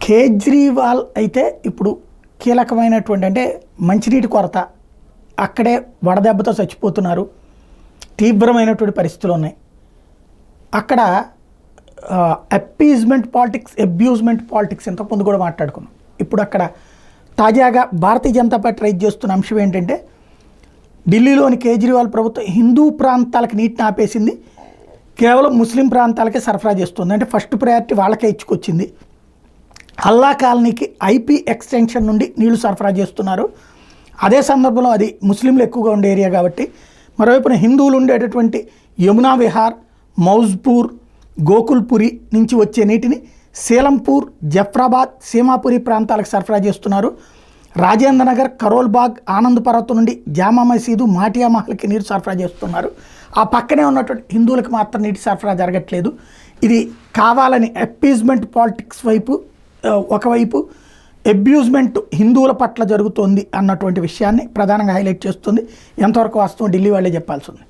కేజ్రీవాల్ అయితే ఇప్పుడు కీలకమైనటువంటి అంటే మంచినీటి కొరత, అక్కడే వడదెబ్బతో చచ్చిపోతున్నారు, తీవ్రమైనటువంటి పరిస్థితులు ఉన్నాయి. అక్కడ అప్పీజ్మెంట్ పాలిటిక్స్, అబ్యూజ్మెంట్ పాలిటిక్స్ ఇంతకుముందు కూడా మాట్లాడుకున్నాం. ఇప్పుడు అక్కడ తాజాగా భారతీయ జనతా పార్టీ రైజ్ చేస్తున్న అంశం ఏంటంటే ఢిల్లీలోని కేజ్రీవాల్ ప్రభుత్వం హిందూ ప్రాంతాలకు నీటిని ఆపేసింది, కేవలం ముస్లిం ప్రాంతాలకే సరఫరా చేస్తుంది. అంటే ఫస్ట్ ప్రయారిటీ వాళ్ళకే ఇచ్చుకొచ్చింది. అల్లా కాలనీకి ఐపీ ఎక్స్టెన్షన్ నుండి నీళ్లు సరఫరా చేస్తున్నారు. అదే సందర్భంలో అది ముస్లింలు ఎక్కువగా ఉండే ఏరియా కాబట్టి, మరోవైపున హిందువులు ఉండేటటువంటి యమునా విహార్, మౌజ్పూర్, గోకుల్పురి నుంచి వచ్చే నీటిని సేలంపూర్, జఫ్రాబాద్, సీమాపురి ప్రాంతాలకు సరఫరా చేస్తున్నారు. రాజేంద్ర నగర్, కరోల్బాగ్, ఆనంద్ పర్వతం నుండి జామా మసీదు, మాటియా మహల్కి నీరు సరఫరా చేస్తున్నారు. ఆ పక్కనే ఉన్నటువంటి హిందువులకు మాత్రం నీటి సరఫరా జరగట్లేదు. ఇది కావాలని అప్పీజ్మెంట్ పాలిటిక్స్ వైపు, ఒకవైపు అబ్యూజ్మెంట్ హిందువుల పట్ల జరుగుతోంది అన్నటువంటి విషయాన్ని ప్రధానంగా హైలైట్ చేస్తుంది. ఎంతవరకు వాస్తవం ఢిల్లీ వాళ్ళే చెప్పాల్సి ఉంది.